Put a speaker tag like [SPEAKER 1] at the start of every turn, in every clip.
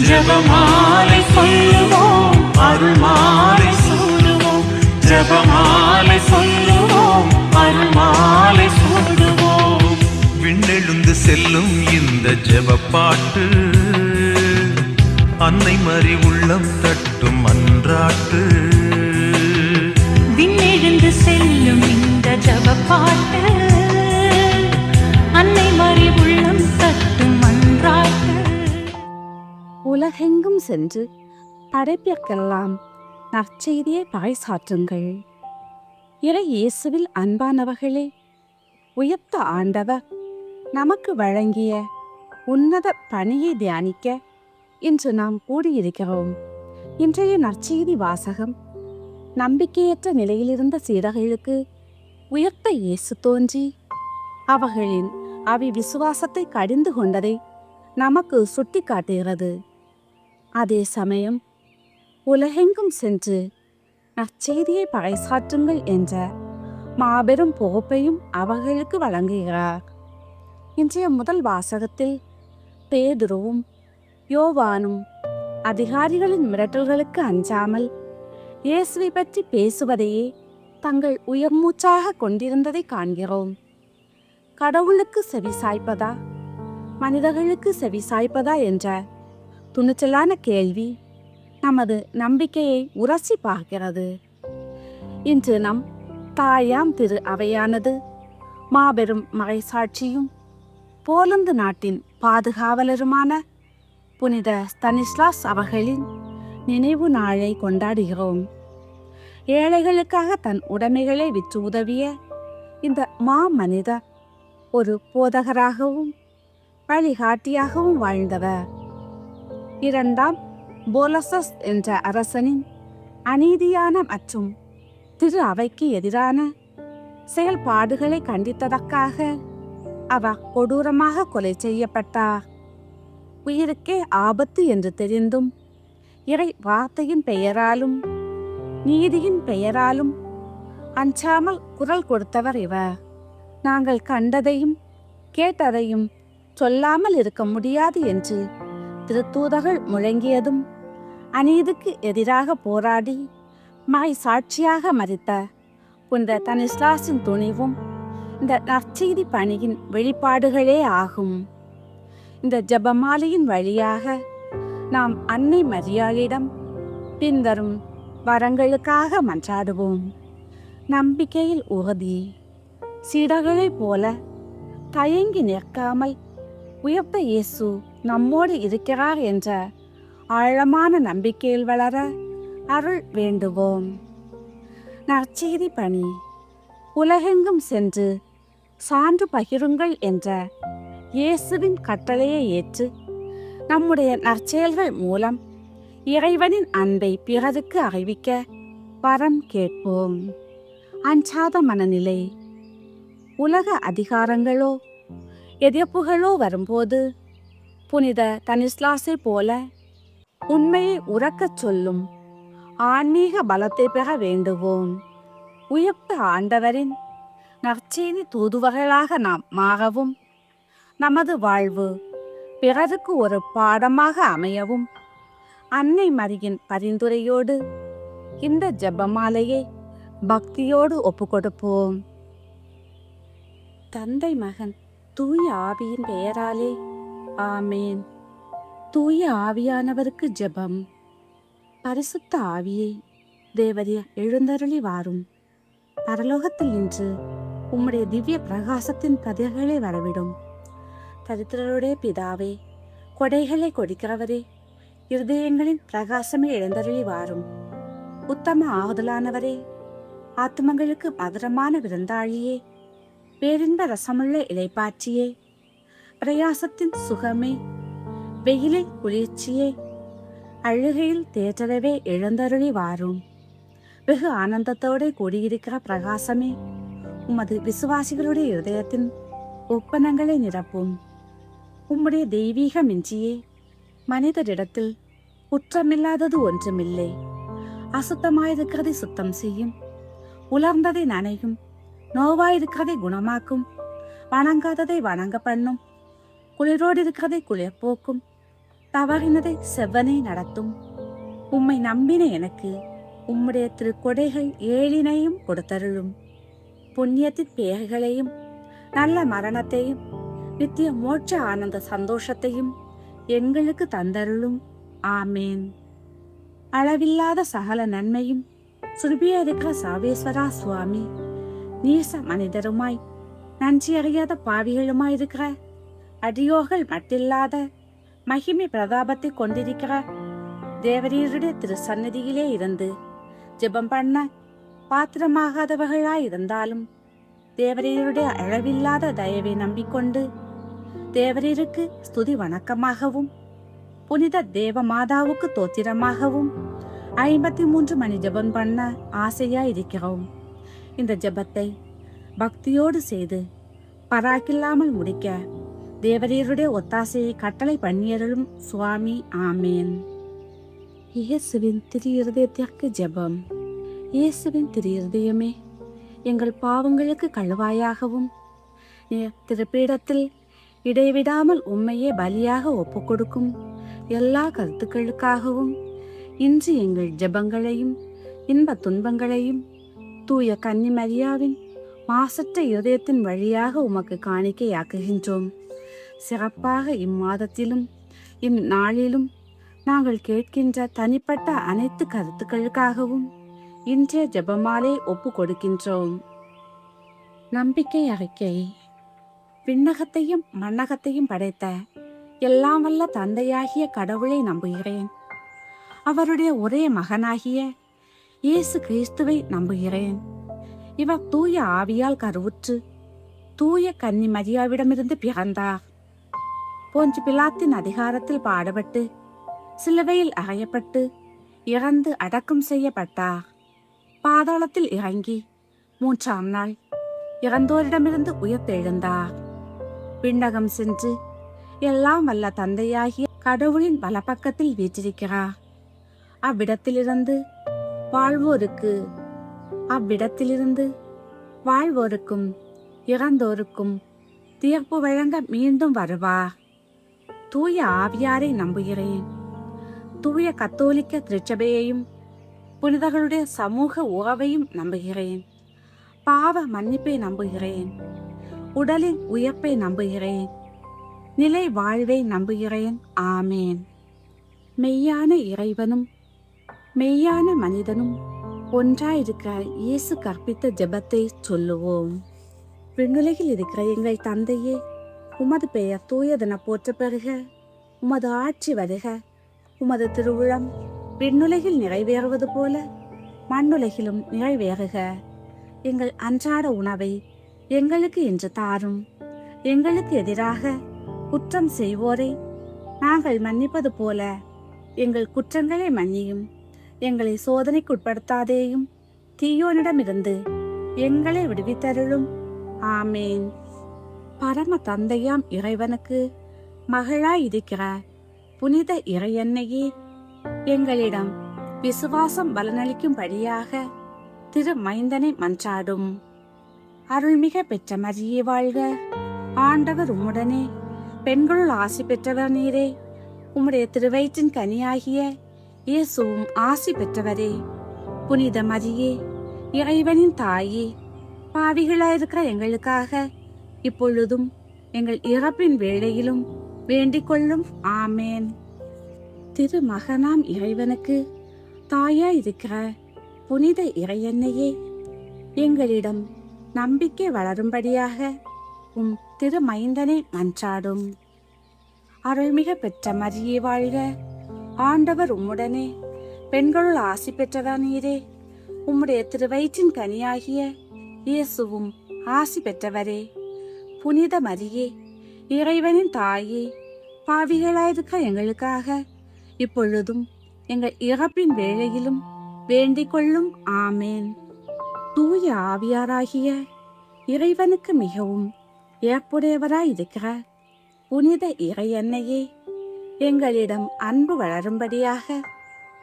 [SPEAKER 1] ஜெபமாலை சொல்லுவோம், அருள்மாலை சூடுவோம். ஜெபமாலை சொல்லுவோம், அருள்மாலை சூடுவோம். விண்ணெழுந்து செல்லும் இந்த ஜெபப்பாட்டு அன்னை மறி உள்ளம் தட்டும் அன்றாட்டு.
[SPEAKER 2] விண்ணெழுந்து செல்லும் இந்த ஜெபப்பாட்டு அன்னை மறி உள்ளம் தட்டும் அன்றாட்டு.
[SPEAKER 3] உலகெங்கும் சென்று படைப்பிற்கெல்லாம் நற்செய்தியை பறைசாற்றுங்கள். இறை இயேசுவில் அன்பானவர்களே, உயர்த்த ஆண்டவர் நமக்கு வழங்கிய உன்னத பணியை தியானிக்க இன்று நாம் கூடியிருக்கிறோம். இன்றைய நற்செய்தி வாசகம் நம்பிக்கையற்ற நிலையிலிருந்த சீடர்களுக்கு உயர்த்த இயேசு தோன்றி அவர்களின் விசுவாசத்தை கடிந்து கொண்டதை நமக்கு சுட்டி காட்டுகிறது. அதே சமயம் உலகெங்கும் சென்று நற்செய்தியை பறைசாற்றுங்கள் என்ற மாபெரும் பொறுப்பையும் அவர்களுக்கு வழங்குகிறார். இன்றைய முதல் வாசகத்தில் பேதுருவும் யோவானும் அதிகாரிகளின் மிரட்டல்களுக்கு அஞ்சாமல் இயேசுவை பற்றி பேசுவதையே தங்கள் உயர்மூச்சாக கொண்டிருந்ததை காண்கிறோம். கடவுளுக்கு செவிசாய்ப்பதா, மனிதர்களுக்கு செவிசாய்ப்பதா என்ற துணிச்சலான கேள்வி நமது நம்பிக்கையை உரசி பார்க்கிறது. இன்று நம் தாயாம் திரு அவையானது மாபெரும் மறைசாட்சியும் போலந்து நாட்டின் பாதுகாவலருமான புனித ஸ்தானிஸ்லாஸ் அவர்களின் நினைவு நாளை கொண்டாடுகிறோம். ஏழைகளுக்காக தன் உடைமைகளை விற்று உதவிய இந்த மனிதர் ஒரு போதகராகவும் வழிகாட்டியாகவும் வாழ்ந்தவர். இரண்டாம் போலசஸ் என்ற அரசனின் அநீதியான மற்றும் திரு அவைக்கு எதிரான செயல்பாடுகளை கண்டித்ததற்காக அவர் கொடூரமாக கொலை செய்யப்பட்டார். உயிருக்கே ஆபத்து என்று தெரிந்தும் இறை வார்த்தையின் பெயராலும் நீதியின் பெயராலும் அஞ்சாமல் குரல் கொடுத்தவர் இவர். நாங்கள் கண்டதையும் கேட்டதையும் சொல்லாமல் இருக்க முடியாது என்று திருத்தூதர்கள் முழங்கியதும் அநீதிக்கு எதிராக போராடி சாட்சியாக மறித்த புனித ஸ்தானிஸ்லாஸின் துணிவும் இந்த நற்செய்தி பணியின் வெளிப்பாடுகளே ஆகும். இந்த ஜெபமாலையின் வழியாக நாம் அன்னை மரியாளிடம் பின்வரும் வரங்களுக்காக மன்றாடுவோம். நம்பிக்கையில் உறுதி, சீடர்களைப் போல தயங்கி நிற்காமல் உயர்த்த இயேசு நம்மோடு இருக்கிறார் என்ற ஆழமான நம்பிக்கையில் வளர அருள் வேண்டுவோம். நற்செய்தி பணி. உலகெங்கும் சென்று சான்று பகிருங்கள் என்ற இயேசுவின் கட்டளையை ஏற்று நம்முடைய நற்செயல்கள் மூலம் இறைவனின் அன்பை பிறருக்கு அறிவிக்க வரம் கேட்போம். அஞ்சாத மனநிலை. உலக அதிகாரங்களோ எதிர்ப்புகளோ வரும்போது புனித ஸ்தானிஸ்லாஸை போல உண்மையை உரக்கச் சொல்லும் ஆன்மீக பலத்தை பெற வேண்டுவோம். உயர்த்த ஆண்டவரின் நற்செய்தி தூதுவர்களாக நாம் மாறவும் நமது வாழ்வு பிறருக்கு ஒரு பாடமாக அமையவும் அன்னை மரியின் பரிந்துரையோடு இந்த ஜெபமாலையை பக்தியோடு ஒப்புக்கொடுப்போம். தந்தை, மகன், தூய ஆவியின் பெயராலே ஆமேன். தூய ஆவியானவருக்கு ஜெபம். பரிசுத்த ஆவியை தேவரே எழுந்தருளி வாரும். பரலோகத்தில் நின்று உம்முடைய திவ்ய பிரகாசத்தின் கதிர்களை வரவிடும். தரித்திரருடைய பிதாவே, கொடைகளை கொடுக்கிறவரே, இருதயங்களின் பிரகாசமே எழுந்தருளி வாரும். உத்தம ஆறுதலானவரே, ஆத்மங்களுக்கு மதுரமான விருந்தாளியே, பேரின்ப ரசமுள்ள இலைப்பாற்றியே, பிரயாசத்தின் சுகமே, வெயிலில் குளிர்ச்சியே, அழுகையில் தேற்றரவே எழுந்தருளி வாரும். வெகு ஆனந்தத்தோடு கூடியிருக்கிற பிரகாசமே, உமது விசுவாசிகளுடைய இருதயத்தின் ஒப்பனங்களை நிரப்பும். உம்முடைய தெய்வீக மிஞ்சியே மனிதரிடத்தில் குற்றமில்லாதது ஒன்றுமில்லை. அசுத்தமாயிருக்கிறதை சுத்தம் செய்யும், உலர்ந்ததை நனையும், நோவாயிருக்கிறதை குணமாக்கும், வணங்காததை வணங்க பண்ணும், குளிரோடு இருக்கிறதை குளிர் போக்கும், தவறினதை செவ்வனே நடத்தும். உம்மை நம்பின எனக்கு உம்முடைய திருக்கொடைகள் ஏழினையும் கொடுத்தருளும். புண்ணியத்தின் பேர்களையும் நல்ல மரணத்தையும் நித்திய மோட்ச ஆனந்த சந்தோஷத்தையும் எங்களுக்கு தந்தருளும். ஆமேன். அளவில்லாத சகல நன்மையும் சுருபியா இருக்கிற சாவேஸ்வரா சுவாமி, நீச மனிதருமாய் நன்றி அறியாத பாவிகளுமாய் இருக்கிற அடியோர்கள் மட்டில்லாத மகிமை பிரதாபத்தை கொண்டிருக்கிற தேவரீருடைய திரு சந்நிதியிலே இருந்து ஜெபம் பண்ண பாத்திரமாகாதவர்களாய் இருந்தாலும் தேவரீருடைய அளவில்லாத தயவை நம்பிக்கொண்டு தேவரீருக்கு ஸ்துதி வணக்கமாகவும் புனித தேவ மாதாவுக்கு தோத்திரமாகவும் 53 மணி ஜெபம் பண்ண ஆசையா இருக்கிறோம். இந்த ஜெபத்தை பக்தியோடு செய்து பராக்கில்லாமல் முடிக்க தேவரீருடைய ஒத்தாசையை கட்டளை பண்ணியருளும் சுவாமி. ஆமேன். இயேசுவின் திரு இருதயத்திற்கு ஜெபம். இயேசுவின் திரு இருதயமே, எங்கள் பாவங்களுக்கு கழுவாயாகவும் திருப்பீடத்தில் இடைவிடாமல் உம்மையே பலியாக ஒப்புக்கொடுக்கும் எல்லா கருத்துக்களுக்காகவும் இன்று எங்கள் ஜெபங்களையும் இன்ப துன்பங்களையும் தூய கன்னி மரியாவின் மாசற்ற இதயத்தின் வழியாக உமக்கு காணிக்கையாக்குகின்றோம். சிறப்பாக இம்மாதத்திலும் இந்நாளிலும் நாங்கள் கேட்கின்ற தனிப்பட்ட அனைத்து கருத்துக்களுக்காகவும் இன்றைய ஜெபமாலே ஒப்பு கொடுக்கின்றோம். நம்பிக்கை அறிக்கை. விண்ணகத்தையும் மண்ணகத்தையும் படைத்த எல்லாம் வல்ல தந்தையாகிய கடவுளை நம்புகிறேன். அவருடைய ஒரே மகனாகிய இயேசு கிறிஸ்துவை நம்புகிறேன். இவர் தூய ஆவியால் கருவுற்று தூய கன்னி மரியாவிடமிருந்து பிறந்தார். போன்று பிலாத்தின் அதிகாரத்தில் பாடுபட்டு சிலுவையில் அறையப்பட்டு இறந்து அடக்கம் செய்யப்பட்டார். பாதாளத்தில் இறங்கி 3ஆம் நாள் இறந்தோரிடமிருந்து உயிர்த்தெழுந்தார். விண்ணகம் சென்று எல்லாம் வல்ல தந்தையாகிய கடவுளின் வலப்பக்கத்தில் வீற்றிருக்கிறார். அவ்விடத்திலிருந்து வாழ்வோருக்கும் இறந்தோருக்கும் தீர்ப்பு வழங்க மீண்டும் வருவார். தூய ஆவியாரை நம்புகிறேன். தூய கத்தோலிக்க திருச்சபையையும் புனிதர்களுடைய சமூக உறவையும் நம்புகிறேன். பாவ மன்னிப்பை நம்புகிறேன். உடலின் உயர்ப்பை நம்புகிறேன். நிலை வாழ்வை நம்புகிறேன். ஆமேன். மெய்யான இறைவனும் மெய்யான மனிதனும் ஒன்றாயிருக்க இயேசு கற்பித்த ஜெபத்தை சொல்லுவோம். விண்ணுலகில் இருக்கிற எங்கள் தந்தையே, உமது பெயர் தூயதென போற்ற பெறுக. உமது ஆட்சி வருக. உமது திருவுளம் விண்ணுலகில் நிறைவேறுவது போல மண்ணுலகிலும் நிறைவேறுக. எங்கள் அன்றாட உணவை எங்களுக்கு இன்று தாரும். எங்களுக்கு எதிராக குற்றம் செய்வோரை நாங்கள் மன்னிப்பது போல எங்கள் குற்றங்களை மன்னியும். எங்களை சோதனைக்குட்படுத்தாதேயும், தீயோனிடமிருந்து எங்களை விடுவித்தருளும். ஆமேன். பரம தந்தையாம் இறைவனுக்கு மகளாய் இருக்கிற புனித இறையன்னையே, எங்களிடம் விசுவாசம் பலனளிக்கும்படியாக திரு மைந்தனை மன்றாடும். அருள்மிக பெற்ற மரியே வாழ்க. ஆண்டவர் உம்முடனே, பெண்களுள் ஆசி பெற்றவர் நீரே. உம்முடைய திருவயிற்றின் கனியாகிய இயேசுவும் ஆசி பெற்றவரே. புனித மரியே, இறைவனின் தாயே, பாவிகளாயிருக்கிற எங்களுக்காக இப்பொழுதும் எங்கள் இறப்பின் வேளையிலும் வேண்டிக் கொள்ளும். ஆமேன். திரு மகனாம் இறைவனுக்கு தாயாயிருக்கிற புனித இறையன்னையே, எங்களிடம் நம்பிக்கை வளரும்படியாக உம் திரு மைந்தனை மன்றாடும். அருள்மிக பெற்ற மரியே வாழ்க. ஆண்டவர் உம்முடனே, பெண்களுள் ஆசி பெற்றவர் நீரே. உம்முடைய திருவயிற்றின் கனியாகிய இயேசுவும் ஆசி பெற்றவரே. புனித மரியே, இறைவனின் தாயே, பாவிகளாயிருக்க எங்களுக்காக இப்பொழுதும் எங்கள் இறப்பின் வேளையிலும் வேண்டிக் கொள்ளும். ஆமேன். தூய ஆவியாராகிய இறைவனுக்கு மிகவும் ஏற்புடையவராயிருக்கிற புனித இறையன்னையே, எங்களிடம் அன்பு வளரும்படியாக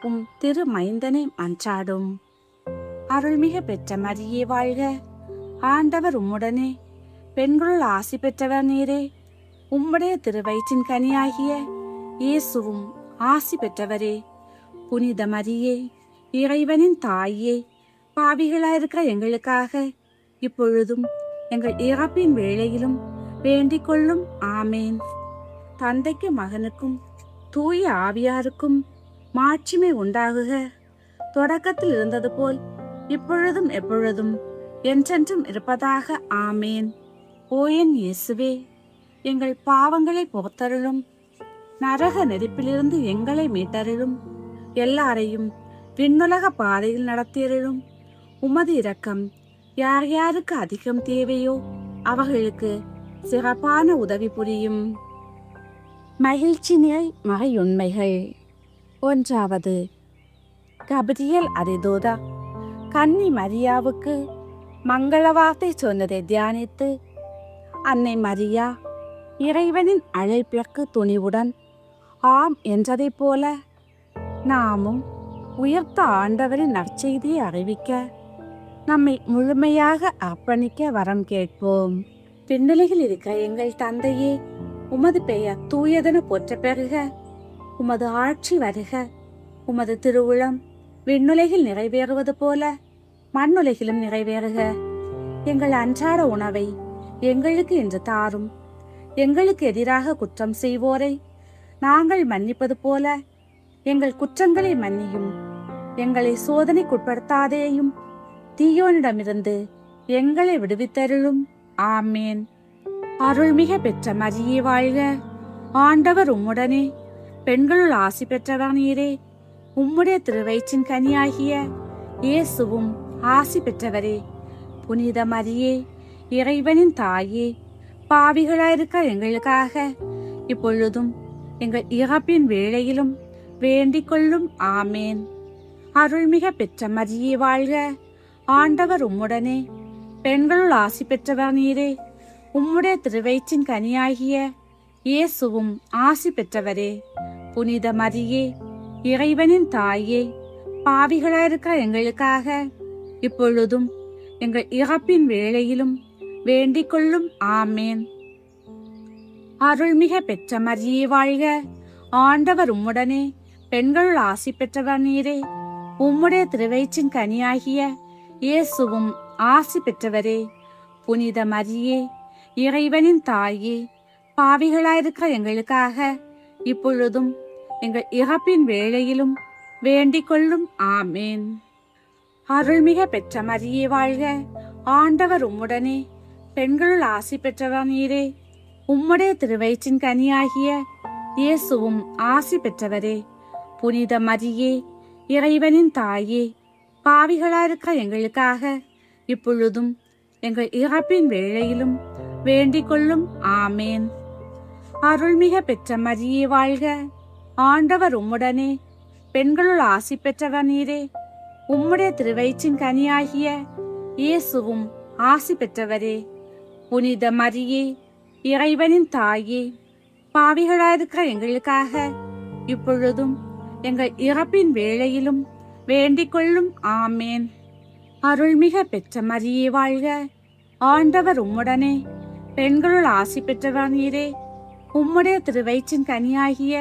[SPEAKER 3] உம் திரு மைந்தனை மன்றாடும். அருள்மிக பெற்ற மரியே வாழ்க. ஆண்டவர் உம்முடனே, பெண்களுள் ஆசி பெற்றவர் நீரே. உம்முடைய திருவயிற்றின் கனியாகிய இயேசுவும் ஆசி பெற்றவரே. புனித மரியே, இறைவனின் தாயே, பாவிகளாயிருக்கிற எங்களுக்காக இப்பொழுதும் எங்கள் இறப்பின் வேளையிலும் வேண்டிக் கொள்ளும். ஆமேன். தந்தைக்கும் மகனுக்கும் தூய ஆவியாருக்கும் மாட்சிமை உண்டாகுக. தொடக்கத்தில் இருந்தது போல் இப்பொழுதும் எப்பொழுதும் என்றென்றும் இருப்பதாக. ஆமேன். ஓ என் இயேசுவே, எங்கள் பாவங்களை பொறுத்தருளும். நரக நெருப்பிலிருந்து எங்களை மீட்டருளும். எல்லாரையும் விண்ணுலக பாதையில் நடத்தியருளும். உமது இரக்கம் யார் யாருக்கு அதிகம் தேவையோ அவர்களுக்கு சிறப்பான உதவி புரியும். மகிழ்ச்சி நிறை மறையுண்மைகள். 1. கபிரியேல் அதிதூதர் கன்னி மரியாவுக்கு மங்கள வார்த்தை சொன்னதை தியானித்து, அன்னை மரியா இறைவனின் அழைப்பிற்கு துணிவுடன் ஆம் என்றதைப் போல நாமும் உயர்த்த ஆண்டவரின் நற்செய்தியை அறிவிக்க நம்மை முழுமையாக அர்ப்பணிக்க வரம் கேட்போம். விண்ணுலகில் இருக்க எங்கள் தந்தையே, உமது பெயர் தூயதென போற்ற பெறுக. உமது ஆட்சி வருக. உமது திருவுளம் விண்ணுலகில் நிறைவேறுவது போல மண்ணுலகிலும் நிறைவேறுக. எங்கள் அன்றாட உணவை எங்களுக்கு இன்று தாரும். எங்களுக்கு எதிராக குற்றம் செய்வோரை நாங்கள் மன்னிப்பது போல எங்கள் குற்றங்களை மன்னியும். எங்களை சோதனைக்குட்படுத்தாதேயும், தீயோனிடமிருந்து எங்களை விடுவித்தருளும். ஆமேன். அருள்மிக பெற்ற மரியே வாழ்க. ஆண்டவர் உம்முடனே, பெண்களுள் ஆசி பெற்றவர் நீரே. உம்முடைய திருவயிற்றின் கனியாகிய இயேசுவும் ஆசி பெற்றவரே. புனித மரியே, இறைவனின் தாயே, பாவிகளாயிருக்க எங்களுக்காக இப்பொழுதும் எங்கள் இறப்பின் வேளையிலும் வேண்டிக் கொள்ளும். ஆமேன். அருள்மிக பெற்ற மரியே வாழ்க. ஆண்டவர் உம்முடனே, பெண்களுள் ஆசி பெற்றவர் நீரே. உம்முடைய திருவயிற்றின் கனியாகிய இயேசுவும் ஆசி பெற்றவரே. புனித மரியே, இறைவனின் தாயே, பாவிகளாயிருக்க எங்களுக்காக இப்பொழுதும் எங்கள் இறப்பின் வேளையிலும் வேண்டிக் கொள்ளும். ஆமேன். அருள்மிக பெற்ற மரியே வாழ்க. ஆண்டவர் உம்முடனே, பெண்களுள் ஆசி பெற்றவர் நீரே. உம்முடைய திருவயிற்றின் கனியாகிய இயேசுவும் ஆசி பெற்றவரே. புனித மரியே, இறைவனின் தாயே, பாவிகளாயிருக்க எங்களுக்காக இப்பொழுதும் எங்கள் இறப்பின் வேளையிலும் வேண்டிக் கொள்ளும். ஆமேன். அருள்மிக பெற்ற மரியே வாழ்க. ஆண்டவர் உம்முடனே, பெண்களுள் ஆசி பெற்றவர் நீரே. உம்முடைய திருவயிற்றின் கனியாகிய இயேசுவும் ஆசி பெற்றவரே. புனித மரியே, இறைவனின் தாயே, பாவிகளாயிருக்க எங்களுக்காக இப்பொழுதும் எங்கள் இறப்பின் வேளையிலும் வேண்டிக் கொள்ளும். ஆமேன். அருள்மிக பெற்ற மரியே வாழ்க. ஆண்டவர் உம்முடனே, பெண்களுள் ஆசி பெற்றவர் நீரே. உம்முடைய திருவயிற்றின் கனியாகிய இயேசுவும் ஆசி பெற்றவரே. புனித மரியே, இறைவனின் தாயே, பாவிகளாயிருக்க எங்களுக்காக இப்பொழுதும் எங்கள் இறப்பின் வேளையிலும் வேண்டிக் கொள்ளும். ஆமேன். அருள்மிக பெற்ற மரியே வாழ்க. ஆண்டவர் உம்முடனே, பெண்களுள் ஆசி பெற்றவர் நீரே. உம்முடைய திருவயிற்றின் கனியாகிய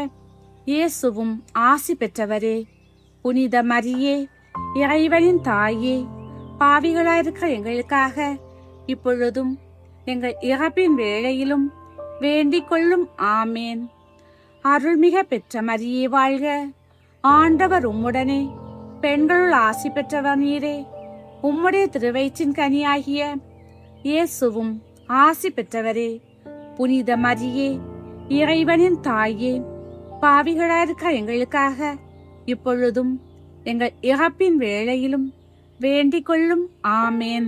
[SPEAKER 3] இயேசுவும் ஆசி பெற்றவரே. புனித மரியே, இறைவனின் தாயே, பாவிகளாயிருக்க எங்களுக்காக இப்பொழுதும் எங்கள் இறப்பின் வேளையிலும் வேண்டிக் கொள்ளும். ஆமேன். அருள்மிக பெற்ற மரியே வாழ்க. ஆண்டவர் உம்முடனே, பெண்களுள் ஆசி பெற்றவர் நீரே. உம்முடைய திருவயிற்றின் கனியாகிய இயேசுவும் ஆசி பெற்றவரே. புனித மரியே, இறைவனின் தாயே, பாவிகளாயிருக்க எங்களுக்காக இப்பொழுதும் எங்கள் இறப்பின் வேளையிலும் வேண்டிக் கொள்ளும். ஆமேன்.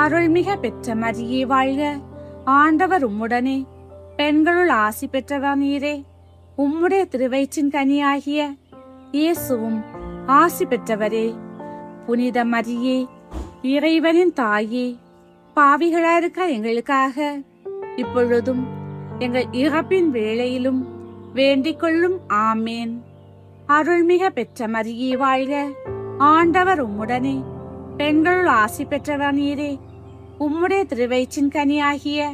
[SPEAKER 3] அருள்மிக பெற்ற மரியே வாழ்க. ஆண்டவர் உம்முடனே, பெண்களுள் ஆசி பெற்றவர் நீரே. உம்முடைய திருவயிற்றின் கனியாகிய இயேசுவும் ஆசி பெற்றவரே. புனித மரியே, இறைவனின் தாயே, பாவிகளாயிருக்க எங்களுக்காக இப்பொழுதும் எங்கள் இறப்பின் வேளையிலும் வேண்டிக் கொள்ளும். ஆமேன். அருள்மிக பெற்ற மரியே வாழ்க. ஆண்டவர் உம்முடனே, பெண்களுள் ஆசி பெற்றவர் நீரே. உம்முடைய திருவயிற்றின் கனியாகிய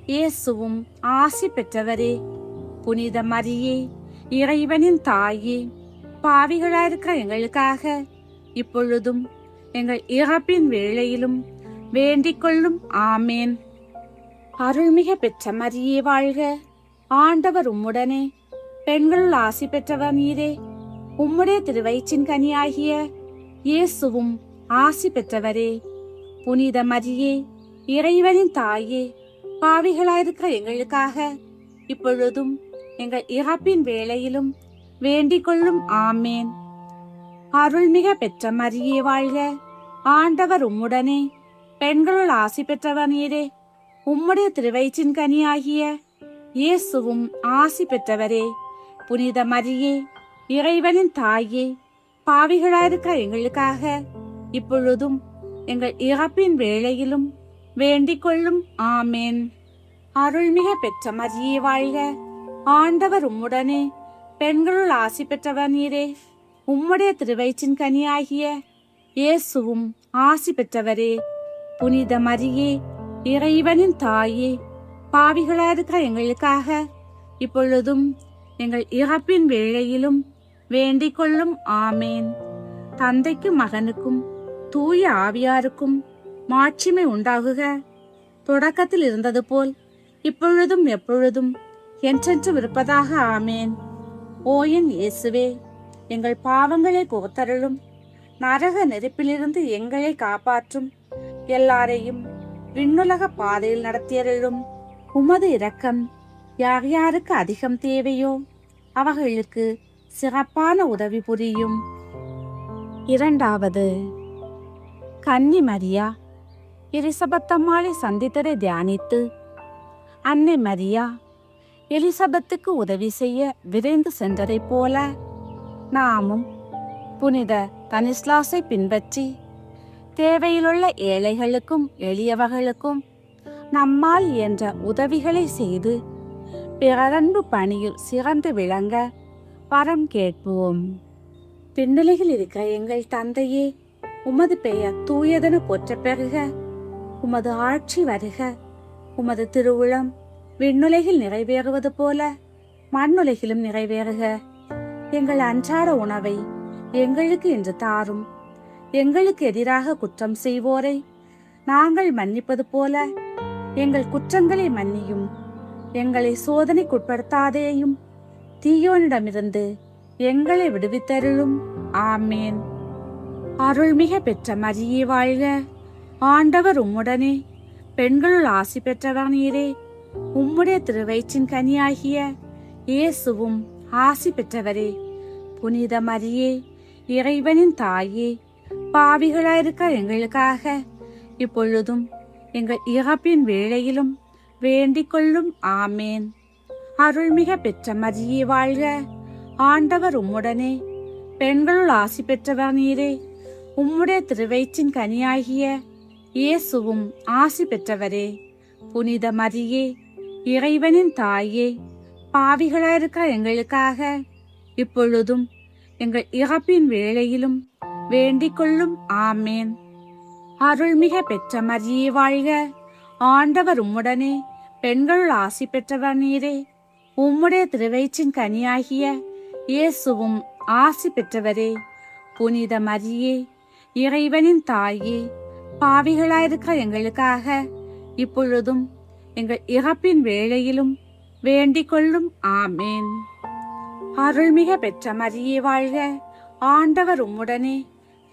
[SPEAKER 3] இயேசுவும் ஆசி பெற்றவரே. புனித மரியே, இறைவனின் தாயே, பாவிகளாயிருக்கிற எங்களுக்காக இப்பொழுதும் எங்கள் இறப்பின் வேளையிலும் வேண்டிக் கொள்ளும். ஆமேன். அருள்மிக பெற்ற மரியே வாழ்க, ஆண்டவர் உம்முடனே, பெண்களுள் ஆசி பெற்றவர் நீரே. உம்முடைய திருவயிற்றின் கனியாகிய இயேசுவும் ஆசி பெற்றவரே. புனித மரியே, இறைவனின் தாயே, பாவிகளாயிருக்கிற எங்களுக்காக இப்பொழுதும் எங்கள் இறப்பின் வேளையிலும் வேண்டிக் கொள்ளும். ஆமேன். அருள்மிக பெற்ற மரியே வாழ்க, ஆண்டவர் உம்முடனே, பெண்களுள் ஆசி பெற்றவர் நீரே. உம்முடைய திருவயிற்றின் கனியாகிய இயேசுவும் ஆசி பெற்றவரே. புனித மரியே, இறைவனின் தாயே, பாவிகளாயிருக்கிற எங்களுக்காக இப்பொழுதும் எங்கள் இறப்பின் வேளையிலும் வேண்டிக் கொள்ளும். ஆமேன். அருள்மிக பெற்ற மரியே வாழ்க, ஆண்டவர் உம்முடனே, பெண்களுள் ஆசி பெற்றவர் நீரே. உம்முடைய திருவயிற்றின் கனியாகிய இயேசுவும் ஆசி பெற்றவரே. புனித மரியே, இறைவனின் தாயே, பாவிகளாயிருக்கிற எங்களுக்காக இப்பொழுதும் எங்கள் இறப்பின் வேளையிலும் வேண்டிக் கொள்ளும். ஆமேன். தந்தைக்கும் மகனுக்கும் தூய ஆவியாருக்கும் மாட்சிமை உண்டாகுக. தொடக்கத்தில் இருந்தது போல் இப்பொழுதும் எப்பொழுதும் என்றென்றும் இருப்பதாக. ஆமேன். ஓ என் இயேசுவே, எங்கள் பாவங்களை போத்தருளும், நரக நெருப்பிலிருந்து எங்களை காப்பாற்றும், எல்லாரையும் விண்ணுலக பாதையில் நடத்தியருளும். உமது இரக்கம் யார் யாருக்கு அதிகம் தேவையோ அவர்களுக்கு சிறப்பான உதவி புரியும். இரண்டாவது, கன்னி மரியா எலிசபெத்தம்மாளை சந்தித்ததை தியானித்து, அன்னை மரியா எலிசபெத்துக்கு உதவி செய்ய விரைந்து சென்றதைப் போல நாமும் புனித தனிஸ்லாஸை பின்பற்றி தேவையிலுள்ள ஏழைகளுக்கும் எளியவர்களுக்கும் நம்மால் இயன்ற உதவிகளை செய்து பிறரன்பு பணியில் சிறந்து விளங்க வரம் கேட்போம். விண்ணுலகில் இருக்கிற எங்கள் தந்தையே, உமது பெயர் தூயதென போற்ற பெறுக. உமது ஆட்சி வருக. உமது திருவுளம் விண்ணுலகில் நிறைவேறுவது போல மண்ணுலகிலும் நிறைவேறுக. எங்கள் அன்றாட உணவை எங்களுக்கு இன்று தாரும். எங்களுக்கு எதிராக குற்றம் செய்வோரை நாங்கள் மன்னிப்பது போல எங்கள் குற்றங்களை மன்னியும். எங்களை சோதனைக்குட்படுத்தாதேயும், தீயோனிடமிருந்து எங்களை விடுவித்தருளும். ஆமேன். அருள்மிக பெற்ற மரியே வாழ்க, ஆண்டவர் உம்முடனே, பெண்களுள் ஆசி பெற்றவர் நீரே. உம்முடைய திருவயிற்றின் கனியாகிய இயேசுவும் ஆசி பெற்றவரே. புனித மரியே, இறைவனின் தாயே, பாவிகளாயிருக்க எங்களுக்காக இப்பொழுதும் எங்கள் இறப்பின் வேளையிலும் வேண்டிக் கொள்ளும். ஆமேன். அருள்மிக பெற்ற மரியே வாழ்க, ஆண்டவர் உம்முடனே, பெண்களுள் ஆசி பெற்றவர் நீரே. உம்முடைய திருவயிற்றின் கனியாகிய இயேசுவும் ஆசி பெற்றவரே. புனித மரியே, இறைவனின் தாயே, பாவிகளாயிருக்க எங்களுக்காக இப்பொழுதும் எங்கள் இறப்பின் வேளையிலும் வேண்டிக் கொள்ளும். ஆமேன். அருள்மிக பெற்ற மரியே வாழ்க, ஆண்டவர் உம்முடனே, பெண்களுள் ஆசி பெற்றவர் நீரே. உம்முடைய திருவயிற்றின் கனியாகிய இயேசுவும் ஆசி பெற்றவரே. புனித மரியே, இறைவனின் தாயே, பாவிகளாயிருக்க எங்களுக்காக இப்பொழுதும் எங்கள் இறப்பின் வேளையிலும் வேண்டிக் கொள்ளும். ஆமேன். அருள்மிக பெற்ற மரியே வாழ்க, ஆண்டவர் உம்முடனே,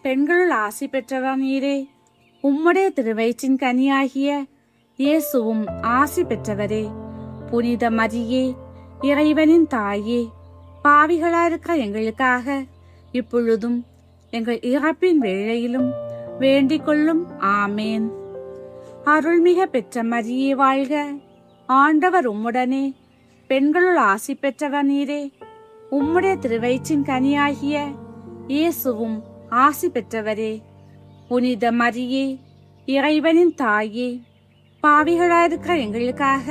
[SPEAKER 3] பெண்களுள் ஆசி பெற்றவர் நீரே. உம்முடைய திருவயிற்றின் கனியாகிய இயேசுவும் ஆசி பெற்றவரே. புனித மரியே, இறைவனின் தாயே, பாவிகளாயிருக்க எங்களுக்காக இப்பொழுதும் எங்கள் இறப்பின் வேளையிலும் வேண்டிக் கொள்ளும். ஆமேன். அருள்மிக பெற்ற மரியே வாழ்க, ஆண்டவர் உம்முடனே, பெண்களுள் ஆசி பெற்றவர் நீரே. உம்முடைய திருவயிற்றின் கனியாகிய இயேசுவும் ஆசி பெற்றவரே. புனித மரியே, இறைவனின் தாயே, பாவிகளாயிருக்க எங்களுக்காக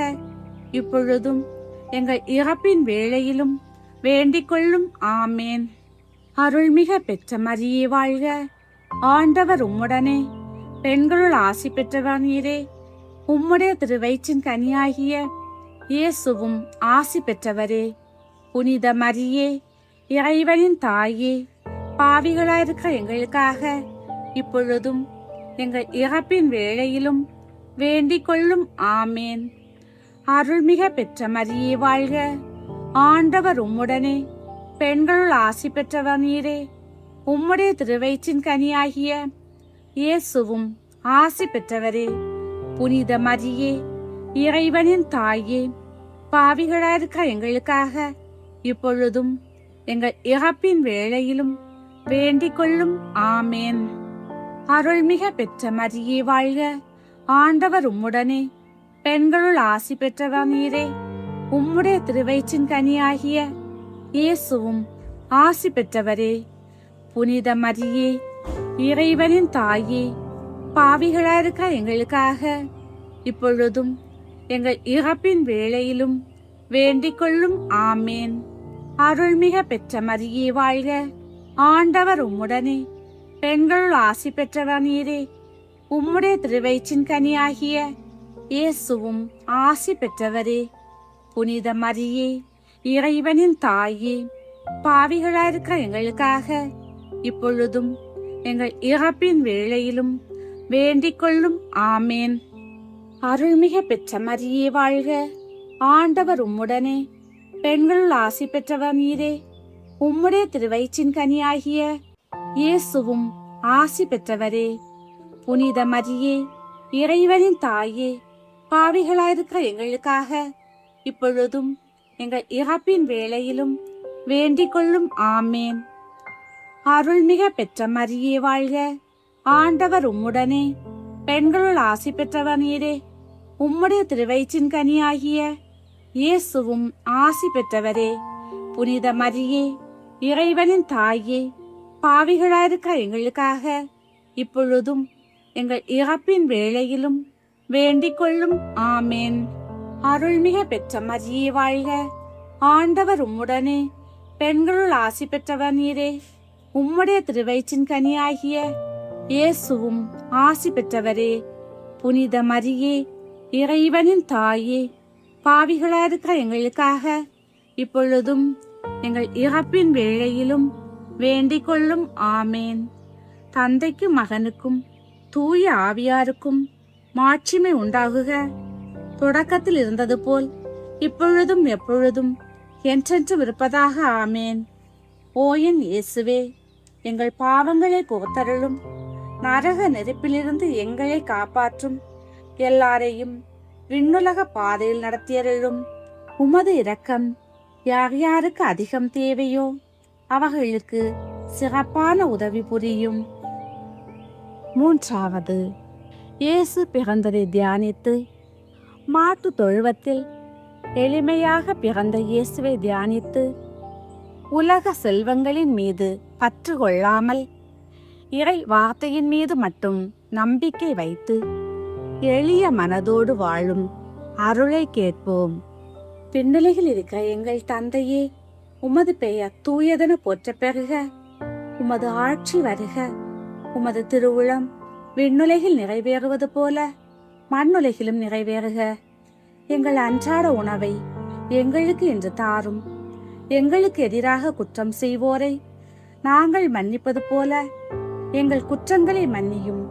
[SPEAKER 3] இப்பொழுதும் எங்கள் இறப்பின் வேளையிலும் வேண்டிக் கொள்ளும். ஆமேன். அருள்மிக பெற்ற மரியே வாழ்க, ஆண்டவர் உம்முடனே, பெண்களுள் ஆசி பெற்றவர் நீரே. உம்முடைய திருவயிற்றின் கனியாகிய இயேசுவும் ஆசி பெற்றவரே. புனித மரியே, இறைவனின் தாயே, பாவிகளாயிருக்கிற எங்களுக்காக இப்பொழுதும் எங்கள் இறப்பின் வேளையிலும் வேண்டிக் கொள்ளும். ஆமேன். அருள்மிக பெற்ற மரியே வாழ்க, ஆண்டவர் உம்முடனே, பெண்களுள் ஆசி பெற்றவர் நீரே. உம்முடைய திருவயிற்றின் கனியாகிய இயேசுவும் ஆசி பெற்றவரே. புனித மரியே, இறைவனின் தாயே, பாவிகளாயிருக்கிற எங்களுக்காக இப்பொழுதும் எங்கள் இறப்பின் வேளையிலும் வேண்டிக் கொள்ளும். ஆமேன். அருள்மிக பெற்ற மரியே வாழ்க, ஆண்டவர் உம்முடனே, பெண்களுள் ஆசி பெற்றவர் நீரே. உம்முடைய திருவயிற்றின் கனியாகிய இயேசுவும் ஆசி பெற்றவரே. புனித மரியே, இறைவனின் தாயே, பாவிகளாயிருக்கிற எங்களுக்காக இப்பொழுதும் எங்கள் இறப்பின் வேளையிலும் வேண்டிக் கொள்ளும். ஆமேன். அருள்மிக பெற்ற மரியே வாழ்க, ஆண்டவர் உம்முடனே, பெண்களுள் ஆசி பெற்றவர் நீரே. உம்முடைய திருவயிற்றின் கனியாகிய இயேசுவும் ஆசி பெற்றவரே. புனித மரியே, இறைவனின் தாயே, பாவிகளாயிருக்கிற எங்களுக்காக இப்பொழுதும் எங்கள் இறப்பின் வேளையிலும் வேண்டிக் கொள்ளும். ஆமேன். அருள்மிக பெற்ற மரியே வாழ்க, ஆண்டவர் உம்முடனே, பெண்களுள் ஆசி பெற்றவர் நீரே. உம்முடைய திருவயிற்றின் கனியாகிய இயேசுவும் ஆசி பெற்றவரே. புனித மரியே, இறைவனின் தாயே, பாவிகளாயிருக்கிற எங்களுக்காக இப்பொழுதும் எங்கள் இறப்பின் வேளையிலும் வேண்டிக் கொள்ளும். ஆமேன். அருள்மிக பெற்ற மரியே வாழ்க, ஆண்டவர் உம்முடனே, பெண்களுள் ஆசி பெற்றவர் நீரே. உம்முடைய திருவயிற்றின் கனியாகிய இயேசுவும் ஆசி பெற்றவரே. புனித மரியே, இறைவனின் தாயே, பாவிகளாயிருக்கிற எங்களுக்காக இப்பொழுதும் எங்கள் இறப்பின் வேளையிலும் வேண்டிக் கொள்ளும். ஆமேன். அருள்மிக பெற்ற மரியே வாழ்க, ஆண்டவர் உம்முடனே, பெண்களுள் ஆசி பெற்றவர் நீரே. உம்முடைய திருவயிற்றின் கனியாகிய இயேசுவும் ஆசி பெற்றவரே. புனித மரியே, இறைவனின் தாயே, பாவிகளாயிருக்கிற எங்களுக்காக இப்பொழுதும் எங்கள் இறப்பின் வேளையிலும் வேண்டிக் கொள்ளும். ஆமேன். தந்தைக்கும் மகனுக்கும் தூய ஆவியாருக்கும் மாட்சிமை உண்டாகுக. தொடக்கத்தில் இருந்தது போல் இப்பொழுதும் எப்பொழுதும் என்றென்றும் இருப்பதாக. ஆமேன். ஓ என் இயேசுவே, எங்கள் பாவங்களை பொறுத்தருளும். நரக நெருப்பிலிருந்து எங்களை காப்பாற்றும். எல்லாரையும் விண்ணுலக பாதையில் நடத்தியருளும். உமது இரக்கம் யார் யாருக்கு அதிகம் தேவையோ அவர்களுக்கு சிறப்பான உதவி புரியும். மூன்றாவது, இயேசு பிறந்ததை தியானித்து மாட்டு தொழுவத்தில் எளிமையாக பிறந்த இயேசுவை தியானித்து உலக செல்வங்களின் மீது பற்று கொள்ளாமல் இறை வார்த்தையின் மீது மட்டும் நம்பிக்கை வைத்து எளிய மனதோடு வாழும் அருளை கேட்போம். விண்ணுலகில் இருக்கிற எங்கள் தந்தையே, உமது பெயர் தூயதென போற்ற பெறுக. உமது ஆட்சி வருக. உமது திருவுளம் விண்ணுலகில் நிறைவேறுவது போல மண்ணுலகிலும் நிறைவேறுக. எங்கள் அன்றாட உணவை எங்களுக்கு இன்று தாரும். எங்களுக்கு எதிராக குற்றம் செய்வோரை நாங்கள் மன்னிப்பது போல எங்கள் குற்றங்களை மன்னியும்.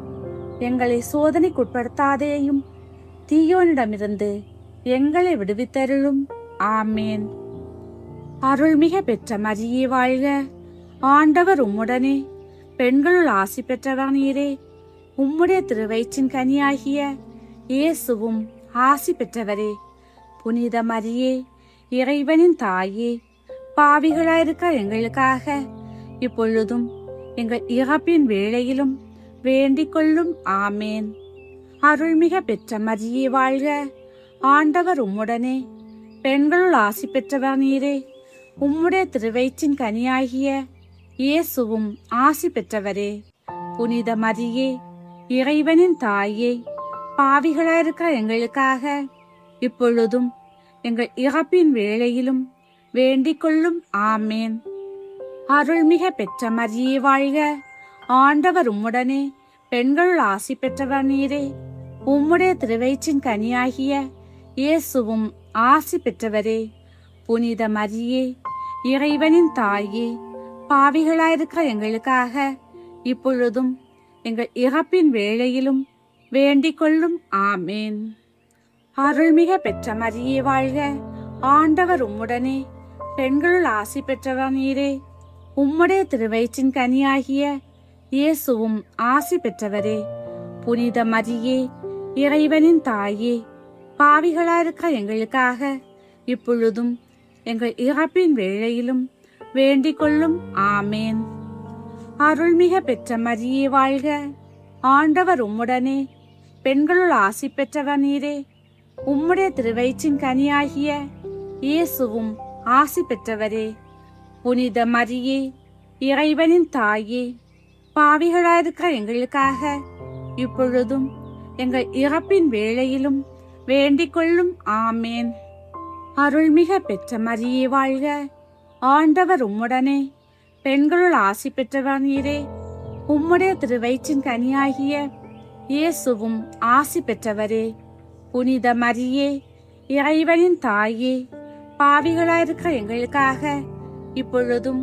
[SPEAKER 3] எங்களை சோதனைக்குட்படுத்தாதேயும், தீயோனிடமிருந்து எங்களை விடுவித்தருளும். ஆமேன். அருள்மிக பெற்ற மரியே வாழ்க, ஆண்டவர் உம்முடனே, பெண்களுள் ஆசி பெற்றவர் நீரே. உம்முடைய திருவயிற்றின் கனியாகிய இயேசுவும் ஆசி பெற்றவரே. புனித மரியே, இறைவனின் தாயே, பாவிகளாயிருக்க எங்களுக்காக இப்பொழுதும் எங்கள் இறப்பின் வேளையிலும் வேண்டிக் கொள்ளும். ஆமேன். அருள்மிக பெற்ற மரியே வாழ்க, ஆண்டவர் உம்முடனே, பெண்களுள் ஆசி பெற்றவர் நீரே. உம்முடைய திருவயிற்றின் கனியாகிய இயேசுவும் ஆசி பெற்றவரே. புனித மரியே, இறைவனின் தாயே, பாவிகளாயிருக்க எங்களுக்காக இப்பொழுதும் எங்கள் இறப்பின் வேளையிலும் வேண்டிக் கொள்ளும். ஆமேன். அருள்மிக பெற்ற மரியே வாழ்க, ஆண்டவர் உம்முடனே, பெண்களுள் ஆசி பெற்றவர் நீரே. உம்முடைய திருவயிற்றின் கனியாகிய இயேசுவும் ஆசி பெற்றவரே. புனித மரியே, இறைவனின் தாயே, பாவிகளாயிருக்கிற எங்களுக்காக இப்பொழுதும் எங்கள் இறப்பின் வேளையிலும் வேண்டிக் கொள்ளும். ஆமேன். அருள்மிக பெற்ற மரியே வாழ்க, ஆண்டவர் உம்முடனே, பெண்களுள் ஆசி பெற்றவர் நீரே. உம்முடைய திருவயிற்றின் கனியாகிய இயேசுவும் ஆசி பெற்றவரே. புனித மரியே, இறைவனின் தாயே, பாவிகளாயிருக்கிற எங்களுக்காக இப்பொழுதும் எங்கள் இறப்பின் வேளையிலும் வேண்டிக் கொள்ளும். ஆமேன். அருள்மிக பெற்ற மரியே வாழ்க, ஆண்டவர் உம்முடனே, பெண்களுள் ஆசி பெற்றவர் நீரே. உம்முடைய திருவயிற்றின் கனியாகிய இயேசுவும் ஆசி பெற்றவரே. புனித மரியே, இறைவனின் தாயே, பாவிகளாயிருக்கிற எங்களுக்காக இப்பொழுதும் எங்கள் இறப்பின் வேளையிலும் வேண்டிக் கொள்ளும். ஆமேன். அருள்மிக பெற்ற மரியே வாழ்க, ஆண்டவர் உம்முடனே, பெண்களுள் ஆசி பெற்றவர் நீரே. உம்முடைய திருவயிற்றின் கனியாகிய இயேசுவும் ஆசி பெற்றவரே. புனித மரியே, இறைவனின் தாயே, பாவிகளாயிருக்கிற எங்களுக்காக இப்பொழுதும்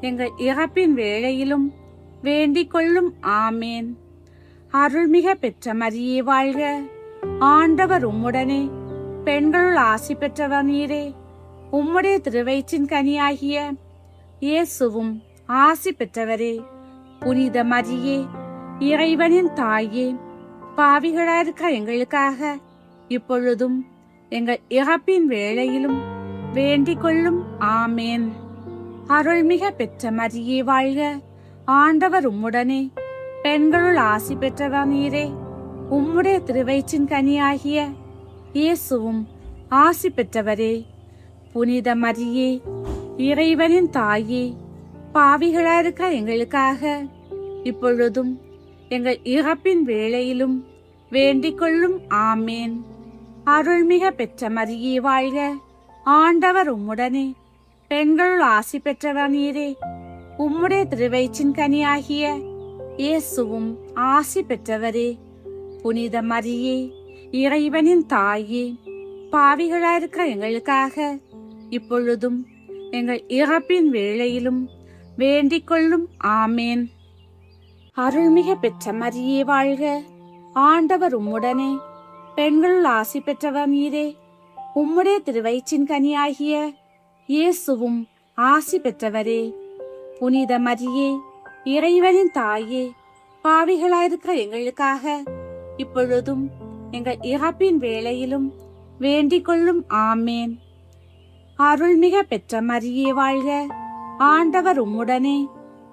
[SPEAKER 3] எங்கள் இறப்பின் வேளையிலும் வேண்டிக் கொள்ளும். ஆமேன். அருள்மிக பெற்ற மரியே வாழ்க, ஆண்டவர் உம்முடனே, பெண்களுள் ஆசி பெற்றவர் நீரே. உம்முடைய திருவயிற்றின் கனியாகிய இயேசுவும் ஆசி பெற்றவரே. புனித மரியே, இறைவனின் தாயே, பாவிகளாயிருக்கிற எங்களுக்காக இப்பொழுதும் எங்கள் இறப்பின் வேளையிலும் வேண்டிக் கொள்ளும். ஆமேன். அருள்மிக பெற்ற மரியே வாழ்க, ஆண்டவர் உம்முடனே, பெண்களுள் ஆசி பெற்றவர் நீரே. உம்முடைய திருவயிற்றின் கனியாகிய இயேசுவும் ஆசி பெற்றவரே. புனித மரியே, இறைவனின் தாயே, பாவிகளாயிருக்கிற எங்களுக்காக இப்பொழுதும் எங்கள் இறப்பின் வேளையிலும் வேண்டிக் கொள்ளும். ஆமேன். அருள்மிக பெற்ற மரியே வாழ்க, ஆண்டவர் உம்முடனே, பெண்களுள் ஆசி பெற்றவர் நீரே. உம்முடைய திருவயிற்றின் கனியாகிய இயேசுவும் ஆசி பெற்றவரே. புனித மரியே, இறைவனின் தாயே, பாவிகளாயிருக்கிற எங்களுக்காக இப்பொழுதும் எங்கள் இறப்பின் வேளையிலும் வேண்டிக் கொள்ளும். ஆமேன். அருள்மிக பெற்ற மரியே வாழ்க, ஆண்டவர் உம்முடனே, பெண்களுள் ஆசி பெற்றவர் நீரே. உம்முடைய திருவயிற்றின் கனியாகிய இயேசுவும் ஆசி பெற்றவரே. புனித மரியே, இறைவனின் தாயே, பாவிகளாயிருக்கிற எங்களுக்காக இப்பொழுதும் எங்கள் இறப்பின் வேளையிலும் வேண்டிக் கொள்ளும். ஆமேன். அருள்மிக பெற்ற மரியே வாழ்க, ஆண்டவர் உம்முடனே,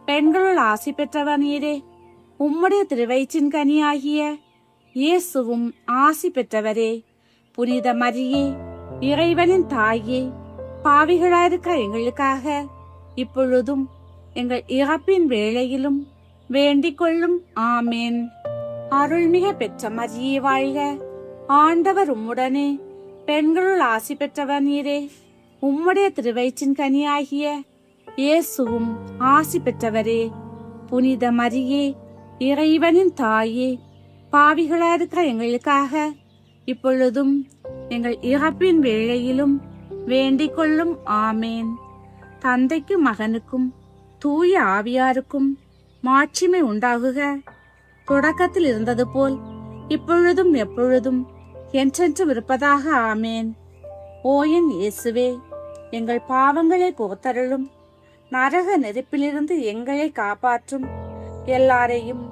[SPEAKER 3] பெண்களுள் ஆசி பெற்றவர் நீரே. உம்முடைய திருவயிற்றின் கனியாகிய இயேசுவும் ஆசி பெற்றவரே. புனித மரியே, இறைவனின் தாயே, பாவிகளாயிருக்கிற எங்களுக்காக இப்பொழுதும் எங்கள் இறப்பின் வேளையிலும் வேண்டிக் கொள்ளும். ஆமேன். அருள்மிக பெற்ற மரியே வாழ்க, ஆண்டவர் உம்முடனே, பெண்களுள் ஆசி பெற்றவர் நீரே. உம்முடைய திருவயிற்றின் கனியாகிய இயேசுவும் ஆசி பெற்றவரே. புனித மரியே, இறைவனின் தாயே, பாவிகளாயிருக்கிற எங்களுக்காக இப்பொழுதும் எங்கள் இறப்பின் வேளையிலும் வேண்டிக் கொள்ளும். ஆமேன். தந்தைக்கும் மகனுக்கும் தூய ஆவியாருக்கும் மாட்சிமை உண்டாகுக. தொடக்கத்தில் இருந்தது போல் இப்பொழுதும் எப்பொழுதும் என்றென்றும் இருப்பதாக. ஆமேன். ஓ என் இயேசுவே, எங்கள் பாவங்களை போத்தருளும், நரக நெருப்பிலிருந்து எங்களை காப்பாற்றும், எல்லாரையும்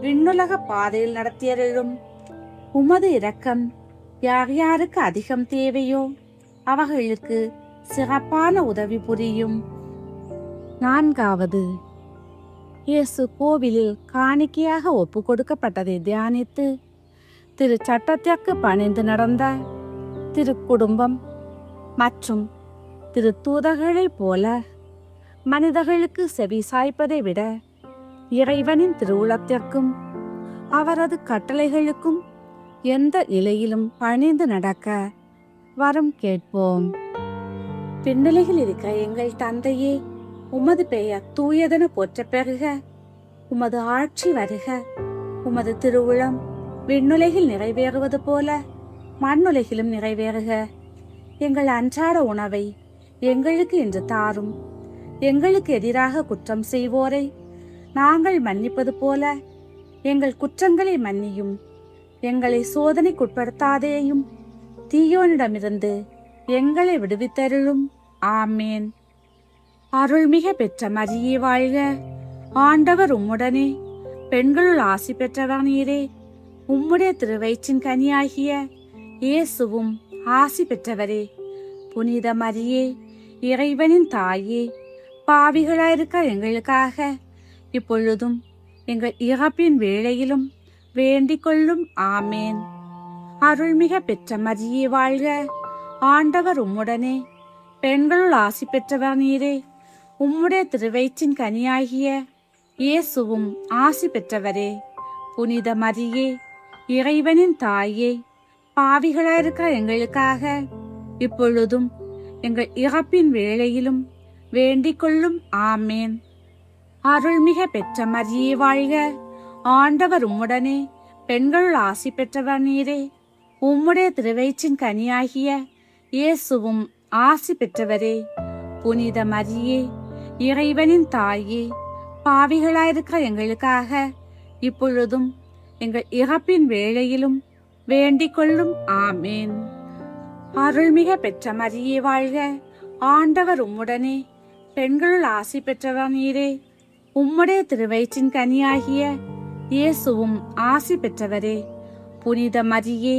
[SPEAKER 3] விண்ணுலக பாதையில் நடத்தியருளும். உமது இரக்கம் யார் யாருக்கு அதிகம் தேவையோ அவர்களுக்கு சிறப்பான உதவி புரியும். 4வது, இயேசு கோவிலில் காணிக்கையாக ஒப்பு கொடுக்கப்பட்டதை தியானித்து திரு சட்டத்திற்கு பணிந்து நடந்த திருக்குடும்பம் மற்றும் திரு தூதர்களைப் போல மனிதர்களுக்கு செவி சாய்ப்பதை விட இறைவனின் திருவுளத்திற்கும் அவரது கட்டளைகளுக்கும் எந்த நிலையிலும் பணிந்து நடக்க வரம் கேட்போம். விண்ணுலகில் இருக்கிற எங்கள் தந்தையே, உமது பெயர் தூயதென போற்ற பெறுக. உமது ஆட்சி வருக. உமது திருவுளம் விண்ணுலகில் நிறைவேறுவது போல மண்ணுலகிலும் நிறைவேறுக. எங்கள் அன்றாட உணவை எங்களுக்கு இன்று தாரும். எங்களுக்கு எதிராக குற்றம் செய்வோரை நாங்கள் மன்னிப்பது போல எங்கள் குற்றங்களை மன்னியும். எங்களை சோதனைக்குட்படுத்தாதேயும், தீயோனிடமிருந்து எங்களை விடுவித்தருளும். ஆமேன். அருள்மிக பெற்ற மரியே வாழ்க, ஆண்டவர் உம்முடனே, பெண்களுள் ஆசி பெற்றவர் நீரே. உம்முடைய திருவயிற்றின் கனியாகிய இயேசுவும் ஆசி பெற்றவரே. புனித மரியே, இறைவனின் தாயே, பாவிகளாயிருக்க எங்களுக்காக இப்பொழுதும் எங்கள் இறப்பின் வேளையிலும் வேண்டிக் கொள்ளும். ஆமேன். அருள்மிக பெற்ற மரியே வாழ்க, ஆண்டவர் உம்முடனே, பெண்களுள் ஆசி பெற்றவர் நீரே. உம்முடைய திருவயிற்றின் கனியாகிய இயேசுவும் ஆசி பெற்றவரே. புனித மரியே, இறைவனின் தாயே, பாவிகளாயிருக்க எங்களுக்காக இப்பொழுதும் எங்கள் இறப்பின் வேளையிலும் வேண்டிக் கொள்ளும். ஆமேன். அருள்மிக பெற்ற மரியே வாழ்க, ஆண்டவர் உம்முடனே, பெண்களுள் ஆசி பெற்றவர் நீரே. உம்முடைய திருவயிற்றின் கனியாகிய இயேசுவும் ஆசி பெற்றவரே. புனித மரியே, இறைவனின் தாயே, பாவிகளாயிருக்க எங்களுக்காக இப்பொழுதும் எங்கள் இறப்பின் வேளையிலும் வேண்டிக் கொள்ளும். ஆமேன். அருள்மிக பெற்ற மரியே வாழ்க, ஆண்டவர் உம்முடனே, பெண்களுள் ஆசி பெற்றவர் நீரே. உம்முடைய திருவயிற்றின் கனியாகிய இயேசுவும் ஆசி பெற்றவரே. புனித மரியே,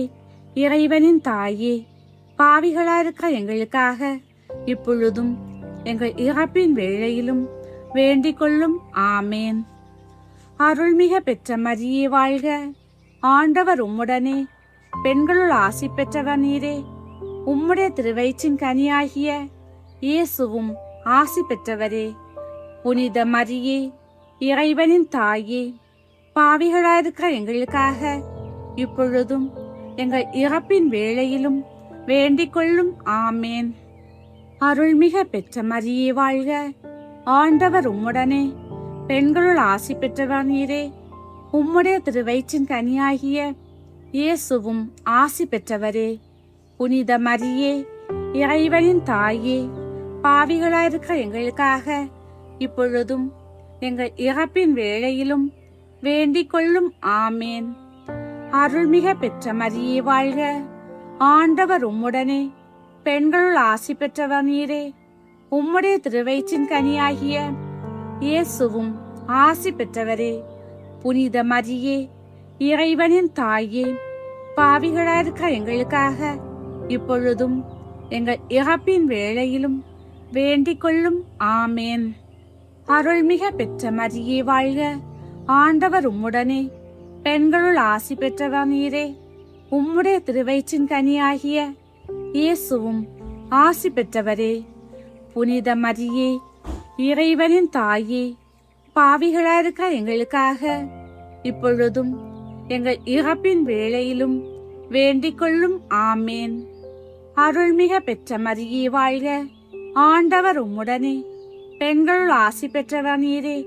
[SPEAKER 3] இறைவனின் தாயே, பாவிகளாயிருக்க எங்களுக்காக இப்பொழுதும் எங்கள் இறப்பின் வேளையிலும் வேண்டிக் கொள்ளும். ஆமேன். அருள்மிக பெற்ற மரியே வாழ்க, ஆண்டவர் உம்முடனே, பெண்களுள் ஆசி பெற்றவர் நீரே. உம்முடைய திருவயிற்றின் கனியாகிய இயேசுவும் ஆசி பெற்றவரே. புனித மரியே, இறைவனின் தாயே, பாவிகளாயிருக்க எங்களுக்காக இப்பொழுதும் எங்கள் இறப்பின் வேளையிலும் வேண்டிக் கொள்ளும். ஆமேன். அருள்மிக பெற்ற மரியே வாழ்க, ஆண்டவர் உம்முடனே, பெண்களுள் ஆசி பெற்றவர் நீரே. உம்முடைய திருவயிற்றின் கனியாகிய இயேசுவும் ஆசி பெற்றவரே. புனித மரியே, இறைவனின் தாயே, பாவிகளாயிருக்க எங்களுக்காக இப்பொழுதும் எங்கள் இறப்பின் வேளையிலும் வேண்டிக் கொள்ளும். ஆமேன். அருள்மிக பெற்ற மரியே வாழ்க, ஆண்டவர் உம்முடனே, பெண்களுள் ஆசி பெற்றவர் நீரே. உம்முடைய திருவயிற்றின் கனியாகிய இயேசுவும் ஆசி பெற்றவரே. புனித மரியே, இறைவனின் தாயே, பாவிகளாயிருக்க எங்களுக்காக இப்பொழுதும் எங்கள் இறப்பின் வேளையிலும் வேண்டிக் கொள்ளும். ஆமேன். அருள்மிக பெற்ற மரியே வாழ்க, ஆண்டவர் உம்முடனே, பெண்களுள் ஆசி பெற்றவர் நீரே. உம்முடைய திருவயிற்றின் கனியாகிய இயேசுவும் ஆசி பெற்றவரே. புனித மரியே, இறைவனின் தாயே, பாவிகளாயிருக்க எங்களுக்காக இப்பொழுதும் எங்கள் இறப்பின் வேளையிலும் வேண்டிக் கொள்ளும். ஆமேன். அருள்மிக பெற்ற மரியே வாழ்க, ஆண்டவர் உம்முடனே, பெண்களுள் ஆசி பெற்றவர் நீரே.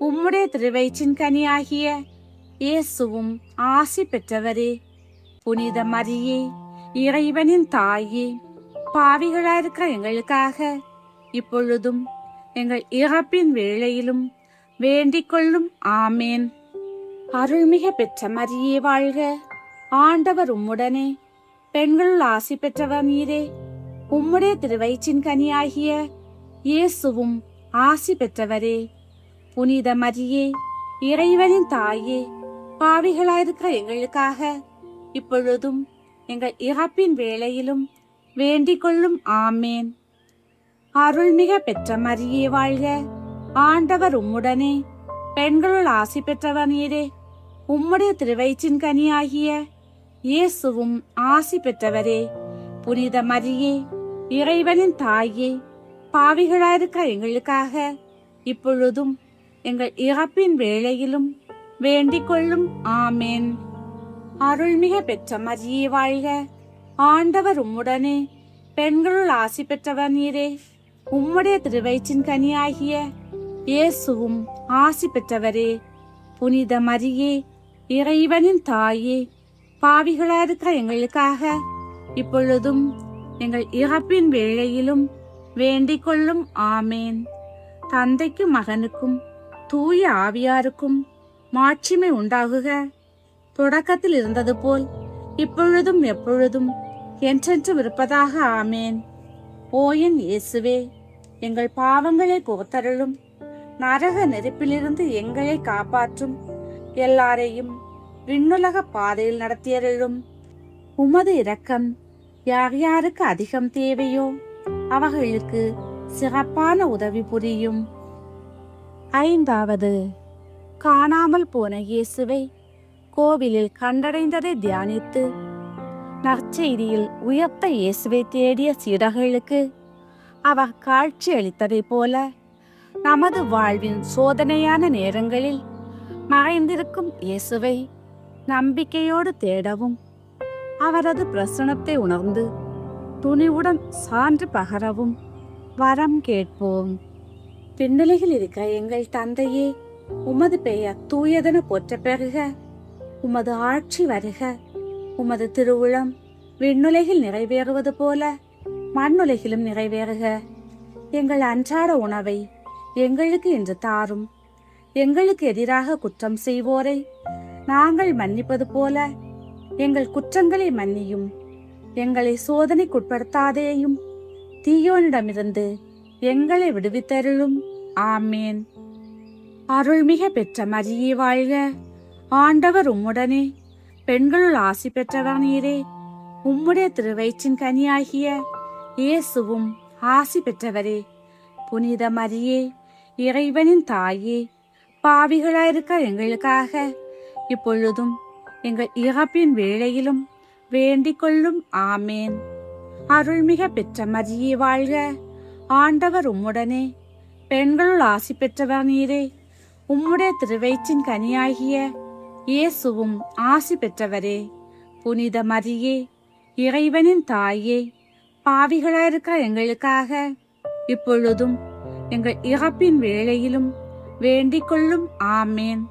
[SPEAKER 3] உம்முடைய திருவயிற்றின் கனியாகிய இயேசுவும் ஆசி பெற்றவரே. புனித மரியே, இறைவனின் தாயே, பாவிகளாயிருக்க எங்களுக்காக இப்பொழுதும் எங்கள் இறப்பின் வேளையிலும் வேண்டிக் கொள்ளும். ஆமேன். அருள்மிக பெற்ற மரியே வாழ்க, ஆண்டவர் உம்முடனே, பெண்களுள் ஆசி பெற்றவர் நீரே. உம்முடைய திருவயிற்றின் கனியாகிய இயேசுவும் ஆசி பெற்றவரே. புனித மரியே, இறைவனின் தாயே, பாவிகளாயிருக்க எங்களுக்காக இப்பொழுதும் எங்கள் இறப்பின் வேளையிலும் வேண்டிக் கொள்ளும். ஆமேன். அருள்மிக பெற்ற மரியே வாழ்க, ஆண்டவர் உம்முடனே, பெண்களுள் ஆசி பெற்றவர் நீரே. உம்முடைய திருவயிற்றின் கனியாகிய இயேசுவும் ஆசி பெற்றவரே. புனித மரியே, இறைவனின் தாயே, பாவிகளாயிருக்க எங்களுக்காக இப்பொழுதும் எங்கள் இறப்பின் வேளையிலும் வேண்டிக் கொள்ளும். ஆமேன். அருள்மிக பெற்ற மரியே வாழ்க, ஆண்டவர் உம்முடனே, பெண்களுள் ஆசி பெற்றவர் நீரே. உம்முடைய திருவயிற்றின் கனியாகிய இயேசுவும் ஆசி பெற்றவரே. புனித மரியே, இறைவனின் தாயே, பாவிகளாயிருக்க எங்களுக்காக இப்பொழுதும் எங்கள் இறப்பின் வேளையிலும் வேண்டிக் கொள்ளும். ஆமேன். தந்தைக்கும் மகனுக்கும் தூய ஆவியாருக்கும் மாட்சிமை உண்டாகுக. தொடக்கத்தில் இருந்தது போல் இப்பொழுதும் எப்பொழுதும் என்றென்றும் இருப்பதாக. ஆமேன். ஓ என் இயேசுவே, எங்கள் பாவங்களை பொறுத்தருளும். நரக நெருப்பிலிருந்து எங்களை காப்பாற்றும். எல்லாரையும் விண்ணுலக பாதையில் நடத்தியருளும். உமது இரக்கம் யார் யாருக்கு அதிகம் தேவையோ அவர்களுக்கு சிறப்பான உதவி புரியும். ஐந்தாவது, காணாமல் போன இயேசுவை கோவிலில் கண்டடைந்ததை தியானித்து நற்செய்தியில் உயர்த்த இயேசுவை தேடிய சீடர்களுக்கு அவர் காட்சி அளித்ததைப் போல நமது வாழ்வின் சோதனையான நேரங்களில் மறைந்திருக்கும் இயேசுவை நம்பிக்கையோடு தேடவும் அவரது பிரசனத்தை உணர்ந்து துணிவுடன் சான்று பகரவும் வரம் கேட்போம். விண்ணுலகில் இருக்க எங்கள் தந்தையே, உமது பெயர் தூயதென போற்ற பெறுக. உமது ஆட்சி வருக. உமது திருவுளம் விண்ணுலகில் நிறைவேறுவது போல மண்ணுலகிலும் நிறைவேறுக. எங்கள் அன்றாட உணவை எங்களுக்கு இன்று தாரும். எங்களுக்கு எதிராக குற்றம் செய்வோரை நாங்கள் மன்னிப்பது போல எங்கள் குற்றங்களை மன்னியும். எங்களை சோதனைக்குட்படுத்தாதேயும், தீயோனிடமிருந்து எங்களை விடுவித்தருளும். ஆமேன். அருள்மிக பெற்ற மரியே வாழ்க. ஆண்டவர் உம்முடனே, பெண்களுள் ஆசி பெற்றவர் நீரே. உம்முடைய திருவயிற்றின் கனியாகிய இயேசுவும் ஆசி பெற்றவரே. புனித மரியே, இறைவனின் தாயே, பாவிகளாயிருக்க எங்களுக்காக இப்பொழுதும் எங்கள் இறப்பின் வேளையிலும் வேண்டிக் கொள்ளும். ஆமேன். அருள்மிக பெற்ற மரியே வாழ்க. ஆண்டவர் உம்முடனே, பெண்களுள் ஆசி பெற்றவர் நீரே. உம்முடைய திருவயிற்றின் கனியாகிய இயேசுவும் ஆசி பெற்றவரே. புனித மரியே, இறைவனின் தாயே, பாவிகளாயிருக்க எங்களுக்காக இப்பொழுதும் எங்கள் இறப்பின் வேளையிலும் வேண்டிக் கொள்ளும். ஆமேன்.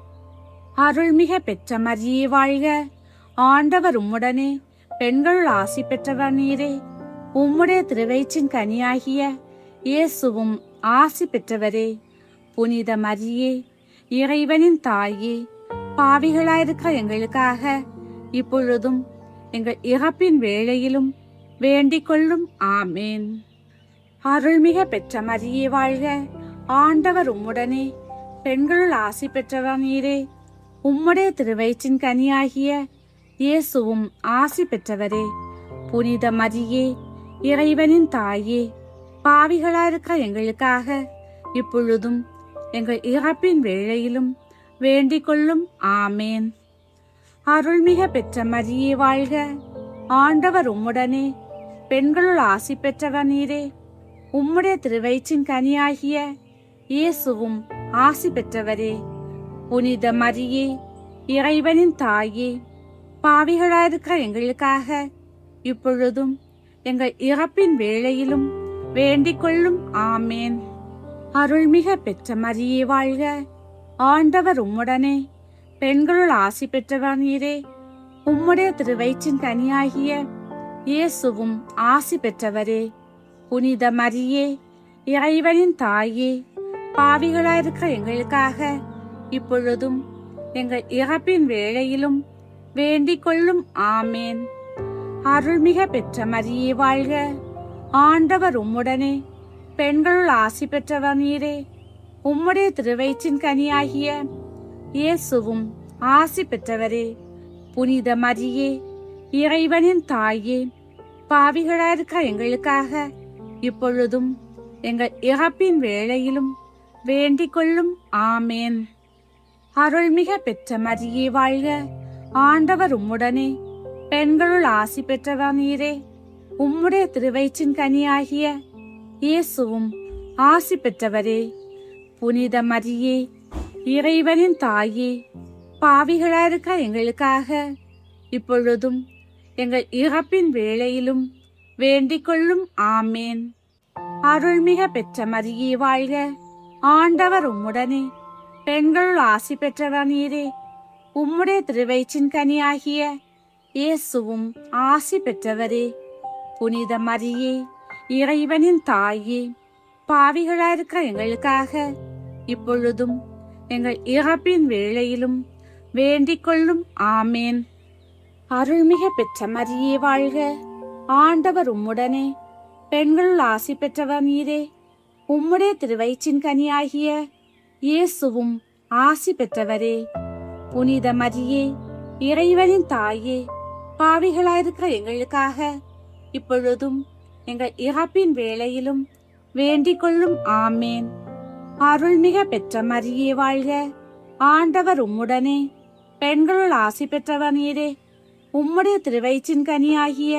[SPEAKER 3] அருள்மிக பெற்ற மரியே வாழ்க. ஆண்டவர் உம்முடனே, பெண்களுள் ஆசி பெற்றவர் நீரே. உம்முடைய திருவயிற்றின் கனியாகிய இயேசுவும் ஆசி பெற்றவரே. புனித மரியே, இறைவனின் தாயே, பாவிகளாயிருக்க எங்களுக்காக இப்பொழுதும் எங்கள் இறப்பின் வேளையிலும் வேண்டிக் கொள்ளும். ஆமேன். அருள்மிக பெற்ற மரியே வாழ்க. ஆண்டவர் உம்முடனே, பெண்களுள் ஆசி பெற்றவர் நீரே. உம்முடைய திருவயிற்றின் கனியாகிய இயேசுவும் ஆசி பெற்றவரே. புனித மரியே, இறைவனின் தாயே, பாவிகளாயிருக்க எங்களுக்காக இப்பொழுதும் எங்கள் இறப்பின் வேளையிலும் வேண்டிக் கொள்ளும். ஆமேன். அருள்மிக பெற்ற மரியே வாழ்க. ஆண்டவர் உம்முடனே, பெண்களுள் ஆசி பெற்றவர் நீரே. உம்முடைய திருவயிற்றின் கனியாகிய இயேசுவும் ஆசி பெற்றவரே. புனித மரியே, இறைவனின் தாயே, பாவிகளாயிருக்க எங்களுக்காக இப்பொழுதும் எங்கள் இறப்பின் வேளையிலும் வேண்டிக் கொள்ளும். ஆமேன். அருள்மிக பெற்ற மரியே வாழ்க. ஆண்டவர் உம்முடனே, பெண்களுள் ஆசி பெற்றவர் நீரே. உம்முடைய திருவயிற்றின் கனியாகிய இயேசுவும் ஆசி பெற்றவரே. புனித மரியே, இறைவனின் தாயே, பாவிகளாயிருக்க எங்களுக்காக இப்பொழுதும் எங்கள் இறப்பின் வேளையிலும் வேண்டிக் கொள்ளும். ஆமேன். அருள்மிக பெற்ற மரியே வாழ்க. ஆண்டவர் உம்முடனே, பெண்களுள் ஆசி பெற்றவர் நீரே. உம்முடைய திருவயிற்றின் கனியாகிய இயேசுவும் ஆசி பெற்றவரே. புனித மரியே, இறைவனின் தாயே, பாவிகளாயிருக்க எங்களுக்காக இப்பொழுதும் எங்கள் இறப்பின் வேளையிலும் வேண்டிக் கொள்ளும். ஆமேன். அருள்மிக பெற்ற மரியே வாழ்க. ஆண்டவர் உம்முடனே, பெண்களுள் ஆசி பெற்றவர் நீரே. உம்முடைய திருவயிற்றின் கனியாகிய இயேசுவும் ஆசி பெற்றவரே. புனித மரியே, இறைவனின் தாயே, பாவிகளாயிருக்க எங்களுக்காக இப்பொழுதும் எங்கள் இறப்பின் வேளையிலும் வேண்டிக் கொள்ளும். ஆமேன். அருள்மிக பெற்ற மரியே வாழ்க. ஆண்டவர் உம்முடனே, பெண்களுள் ஆசி பெற்றவர் நீரே. உம்முடைய திருவயிற்றின் கனியாகிய இயேசுவும் ஆசி பெற்றவரே. புனித மரியே, இறைவனின் தாயே, பாவிகளாயிருக்கிற எங்களுக்காக இப்பொழுதும் எங்கள் இறப்பின் வேளையிலும் வேண்டிக் கொள்ளும். ஆமேன். அருள்மிக பெற்ற மரியே வாழ்க, ஆண்டவர் உம்முடனே, பெண்களுள் ஆசி பெற்றவர் நீரே. உம்முடைய திருவயிற்றின் கனியாகிய இயேசுவும் ஆசி பெற்றவரே. புனித மரியே, இறைவனின் தாயே, பாவிகளாயிருக்கிற எங்களுக்காக இப்பொழுதும் எங்கள் இறப்பின் வேளையிலும் வேண்டிக் கொள்ளும். ஆமேன். அருள்மிக பெற்ற மரியே வாழ்க, ஆண்டவர் உம்முடனே, பெண்களுள் ஆசி பெற்றவர் நீரே. உம்முடைய திருவயிற்றின் கனியாகிய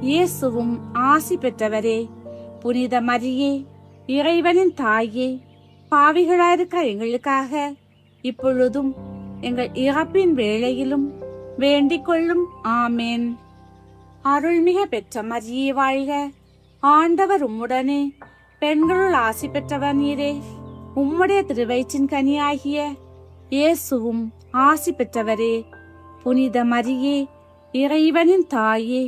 [SPEAKER 3] இயேசுவும் ஆசி பெற்றவரே. புனித மரியே, இறைவனின் தாயே, பாவிகளாயிருக்கிற எங்களுக்காக இப்பொழுதும் எங்கள் இறப்பின் வேளையிலும் வேண்டிக் கொள்ளும். ஆமேன். அருள்மிக பெற்ற மரியே வாழ்க, ஆண்டவர் உம்முடனே, பெண்களுள் ஆசி பெற்றவர் நீரே. உம்முடைய திருவயிற்றின் கனியாகிய இயேசுவும் ஆசி பெற்றவரே. புனித மரியே, இறைவனின் தாயே,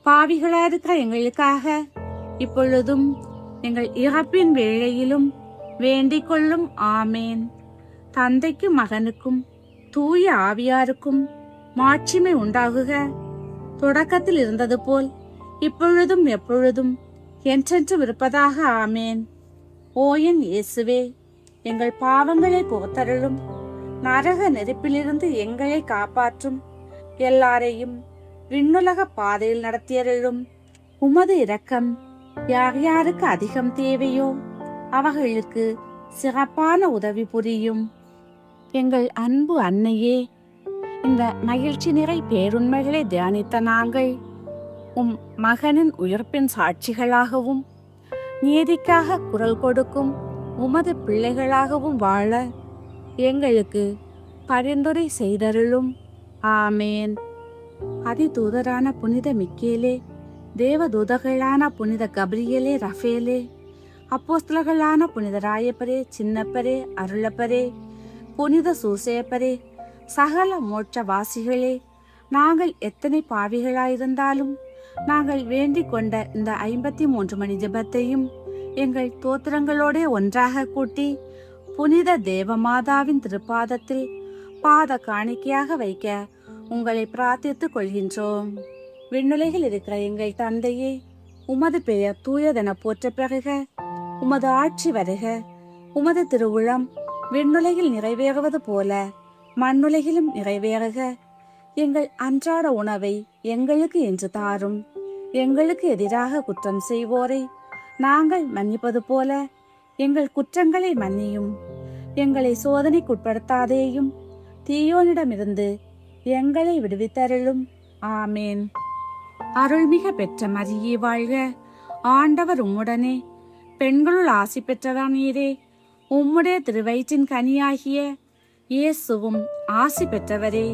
[SPEAKER 3] பாவிகளாயிருக்கிற எங்களுக்காக இப்பொழுதும் எங்கள் இறப்பின் வேளையிலும் வேண்டிக் கொள்ளும். ஆமேன். தந்தைக்கும் மகனுக்கும் தூய ஆவியாருக்கும் மாட்சிமை உண்டாகுக. தொடக்கத்தில் இருந்தது போல் இப்பொழுதும் எப்பொழுதும் என்றென்றும் இருப்பதாக. ஆமேன். ஓ என் இயேசுவே, எங்கள் பாவங்களை போத்தருளும். நரக நெருப்பிலிருந்து எங்களை காப்பாற்றும். எல்லாரையும் விண்ணுலக பாதையில் நடத்தியருளும். உமது இரக்கம் யார் யாருக்கு அதிகம் தேவையோ அவர்களுக்கு சிறப்பான உதவி புரியும். எங்கள் அன்பு அன்னையே, இந்த மகிழ்ச்சி நிறை பேருண்மைகளை தியானித்த நாங்கள் உம் மகனின் உயிர்ப்பின் சாட்சிகளாகவும் நீதிக்காக குரல் கொடுக்கும் உமது பிள்ளைகளாகவும் வாழ எங்களுக்கு பரிந்துரை செய்தருளும். ஆமேன். அதிதூதரான புனித மிக்கேலே, தேவதூதர்களான புனித கபிரியலே, ரஃபேலே, அப்போஸ்தலர்களான புனித ராயப்பரே, சின்னப்பரே, அருளப்பரே, புனித சூசேப்பரே, சகல மோட்சவாசிகளே, நாங்கள் எத்தனை பாவிகளாயிருந்தாலும் நாங்கள் வேண்டிக் கொண்ட இந்த 53 மணி ஜெபத்தையும் எங்கள் தோத்திரங்களோட ஒன்றாக கூட்டி புனித தேவமாதாவின் திருப்பாதத்தில் பாத காணிக்கையாக வைக்க உங்களை பிரார்த்தித்துக் கொள்கின்றோம். விண்ணுலகில் இருக்கிற எங்கள் தந்தையே, உமது பெயர் தூயதென போற்ற பெறுக. உமது ஆட்சி வருக. உமது திருவுளம் விண்ணுலகில் நிறைவேறுவது போல மண்ணுலகிலும் நிறைவேறுக. எங்கள் அன்றாட உணவை எங்களுக்கு இன்று தாரும். எங்களுக்கு எதிராக குற்றம் செய்வோரை நாங்கள் மன்னிப்பது போல எங்கள் குற்றங்களை மன்னியும். எங்களை சோதனைக்குட்படுத்தாதேயும், தீயோனிடமிருந்து எங்களை விடுவித்தருளும். ஆமேன். அருள்மிக பெற்ற மரியே வாழ்க, ஆண்டவர் உம்முடனே, பெண்களுள் ஆசி பெற்றவர் நீரே. உம்முடைய திருவயிற்றின் கனியாகிய இயேசுவும் ஆசி பெற்றவரே.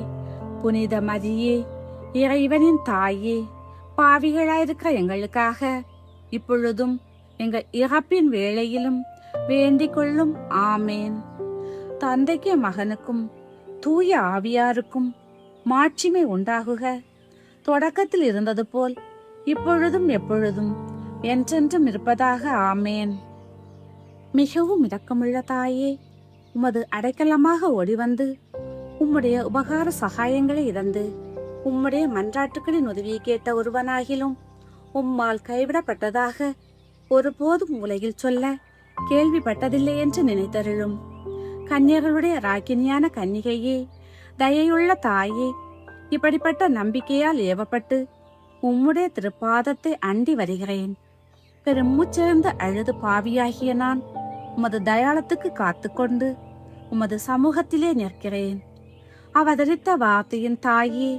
[SPEAKER 3] புனித மரியே, இறைவனின் தாயே, பாவிகளாயிருக்கிற எங்களுக்காக இப்பொழுதும் எங்கள் இறப்பின் வேளையிலும் வேண்டிக் கொள்ளும். ஆமேன். தந்தைக்கு மகனுக்கும் தூய ஆவியாருக்கும் மாட்சிமை உண்டாகுக. தொடக்கத்தில் இருந்தது போல் இப்பொழுதும் எப்பொழுதும் என்றென்றும் இருப்பதாக. ஆமேன். மிகவும் இரக்கமுள்ள தாயே, உமது அடைக்கலமாக ஓடிவந்து உம்முடைய உபகார சகாயங்களை இழந்து உம்முடைய மன்றாட்டுகளின் உதவியை கேட்ட ஒருவனாகிலும் உம்மால் கைவிடப்பட்டதாக ஒருபோதும் உலகில் சொல்ல கேள்விப்பட்டதில்லை என்று நினைத்தருளும். கன்னியர்களுடைய ராக்கினியான கன்னிகையே, தயையுள்ள தாயே, இப்படிப்பட்ட நம்பிக்கையால் ஏவப்பட்டு உம்முடைய திருப்பாதத்தை அண்டி வருகிறேன். பெருமூச்சிறந்து அழுது பாவியாகிய நான் உமது தயாளத்துக்கு காத்துக்கொண்டு உமது சமூகத்திலே நிற்கிறேன். அவதரித்த வார்த்தையின் தாயே,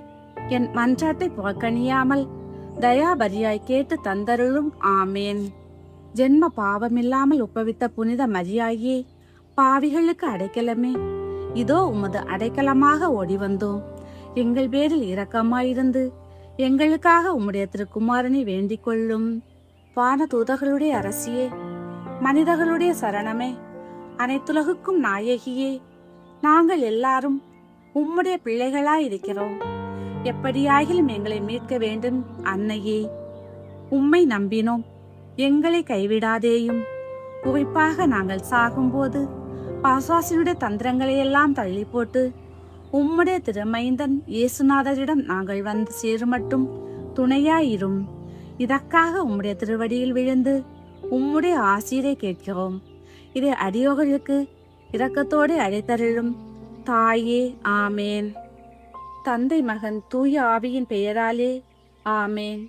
[SPEAKER 3] என் மன்றாட்டை புறக்கணியாமல் தயாபரியாய் கேட்டு தந்தருளும். ஆமேன். ஜென்ம பாவமில்லாமல் ஒப்புவித்த புனித மரியாயே, பாவிகளுக்கு அடைக்கலமே, இதோ உமது அடைக்கலமாக ஓடி வந்தோம். எங்கள் பேரில் இரக்கமாயிருந்து எங்களுக்காக உம்முடைய திருக்குமாரனை வேண்டிக் கொள்ளும். வானதூதர்களுடைய அரசியே, மனிதர்களுடைய சரணமே, அனைத்துலகுக்கும் நாயகியே, நாங்கள் எல்லாரும் உம்முடைய பிள்ளைகளாயிருக்கிறோம். எப்படியாகிலும் எங்களை மீட்க வேண்டும் அன்னையே. உம்மை நம்பினோம், எங்களை கைவிடாதேயும். குறிப்பாக நாங்கள் சாகும்போது பாசாசினுடைய தந்திரங்களை எல்லாம் தள்ளி போட்டு உம்முடைய திருமைந்தன் இயேசுநாதரிடம் நாங்கள் வந்து சேருமட்டும் துணையாயிரும். இதற்காக உம்முடைய திருவடியில் விழுந்து உம்முடைய ஆசீரை கேட்கிறோம். இதை அடியோர்களுக்கு இரக்கத்தோடு அழைத்தருளும் தாயே. ஆமேன். தந்தை மகன் தூய ஆவியின் பெயராலே ஆமேன்.